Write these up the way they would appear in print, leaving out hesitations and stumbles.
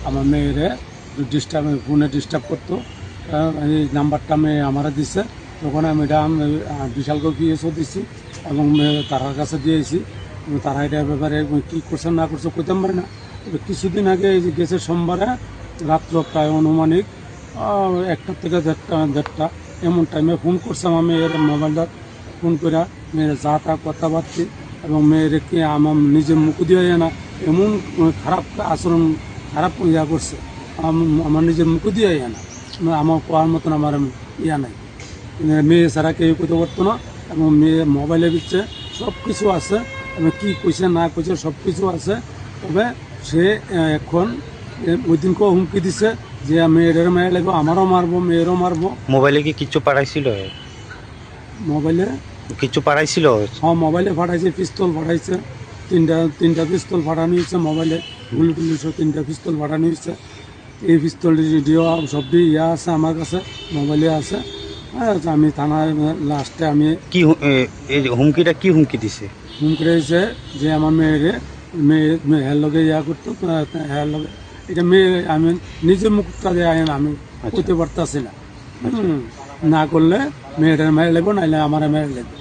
আমার মেয়েরে ডিস্টার্ব ফোনে ডিস্টার্ব করতো। এই নাম্বারটা মেয়ে আমারা দিছে, তখন আমি এটা বিশালকে গিয়েও দিছি এবং তারার কাছে দিয়েছি। তারা এটার ব্যাপারে কী করছে না করছে কইতে পারে না। তবে কিছুদিন আগে এই যে গেছে সোমবারে রাত্র প্রায় অনুমানিক 1টা থেকে 1:30 এমন টাইমে ফোন করছে আমার মেয়ের মোবাইলটা। ফোন করে মেয়ের যা তা কথাবার্তি এবং মেয়েরকে আমার নিজের মুখ দিয়ে না এমন খারাপ আচরণ, খারাপ ইয়া করছে আমার নিজের মুখ দিয়ে না, আমার কোয়ার মতন আমার ইয়া নাই। মেয়ে ছাড়া কেউ করতে পারতো না এবং মেয়ে মোবাইলের ভিতরে সব কিছু আছে এবং কী কইছে না কইছে সব কিছু আছে। তবে সে এখন ওই দিনকেও হুমকি দিছে যে মেয়েদের মেয়ে লাগবে, আমারও মারবো, মেয়েরও মারবো। মোবাইলে কি কিছু পাঠাইছিল? মোবাইলে কিছু পাঠাইছিল? হ্যাঁ, মোবাইলে পাঠাইছে, পিস্তল পাঠাইছে, তিনটা পিস্তল পাঠানো হয়েছে মোবাইলে, গুলি টুলি সব 3টা পিস্তল পাঠানো হয়েছে। এই পিস্তলের ভিডিও সবই ইয়া আছে আমার কাছে, মোবাইলে আছে। হ্যাঁ, আমি থানায় লাস্টে আমি কি এই হুমকিটা কি হুমকি দিছে? হুমকি রয়েছে যে আমার মেয়ের লগে ইয়া করতো, হ্যাঁ লগে এটা মেয়ে আমি নিজের মুখটা দিয়ে আমি করতে পারতাছি না। না করলে মেয়েটার মেরে লাগবো, নাইলে আমার মেরে লাগবে,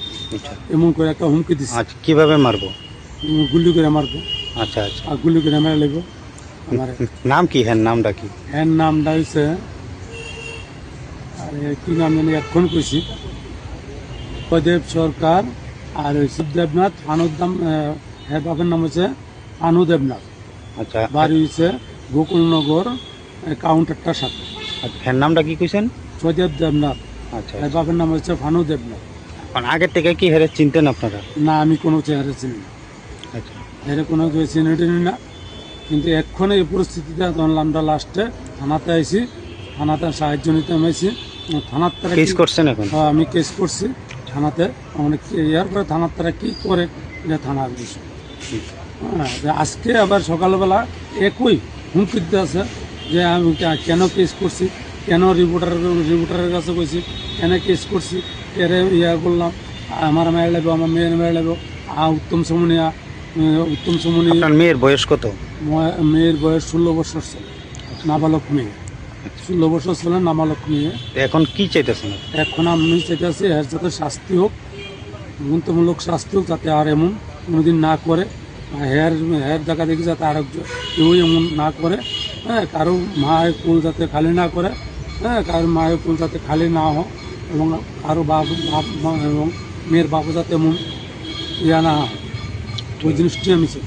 এমন করে একটা হুমকি দিচ্ছে। আচ্ছা, কিভাবে মারবো? গুলি করে মারবো। আচ্ছা আচ্ছা, আর গুলি করে মেরে লাগবো আমার। নাম কি? হ্যাঁ, নামটা কি? হ্যাঁ, নামটা হচ্ছে আরে কি নাম জানি এখন কইছি, জয়দেব সরকার। আর ওই শিবদেবনাথ ফানুদ্দাম, হ্যাঁ বাপের নাম হচ্ছে ফানু দেবনাথ। আচ্ছা, বাড়ি হচ্ছে গোকুলনগর কাউন্টারটার সাথে। হ্যাঁ, নামটা কি কইছেন? জয়দেব দেবনাথ। আচ্ছা, হ্যাঁ বাপের নাম হচ্ছে ফানু দেবনাথ। আগের থেকে কি হেরে চিনতেন আপনারা? না, আমি কোনো চেহারা চিনি না, আচ্ছা, এর কোনো চিনি টিনি না। কিন্তু এক্ষণে এই পরিস্থিতিতে তখন আমরা লাস্টে থানাতে আইছি, থানাতে সাহায্য নিতে আইছি। থানার তারা কেস করছেন এখন? আমি কেস করছি থানাতে। অনেক ইয়ার পরে থানার তারা কী করে এটা থানার বিষয়। হ্যাঁ, আজকে আবার সকালবেলা একই হুমকি দিতে আছে যে আমি কেন কেস করছি, কেন রিপোর্টারের কাছে কইছি, কেন কেস করছি, এরে ইয়া করলাম, আমার মেয়ে লাগবে, আমার মেয়ের মেয়ে লাগবে। উত্তম সমনি। আপনার মেয়ের বয়স কত? মেয়ের বয়স 16 বছর ছিল, নাবালক মেয়ে। 16 বছর ছিল, নাবালক মেয়ে। এখন কি চাইতেছেন? এখন আমি চাইতেছি এর যাতে শাস্তি হোক, গ্রন্থমূলক শাস্তি হোক, যাতে আর এমন কোনোদিন না করে। হেয়ার দেখা দেখি যাতে আর কেউ এমন না করে। হ্যাঁ, কারো মায়ের কুল যাতে খালি না করে। হ্যাঁ, কারো মায়ের কুল যাতে খালি না হোক এবং কারো বাপ এবং মেয়ের বাবু যাতে এমন ইয়া না হয়, ওই জিনিসটি আমি চাই।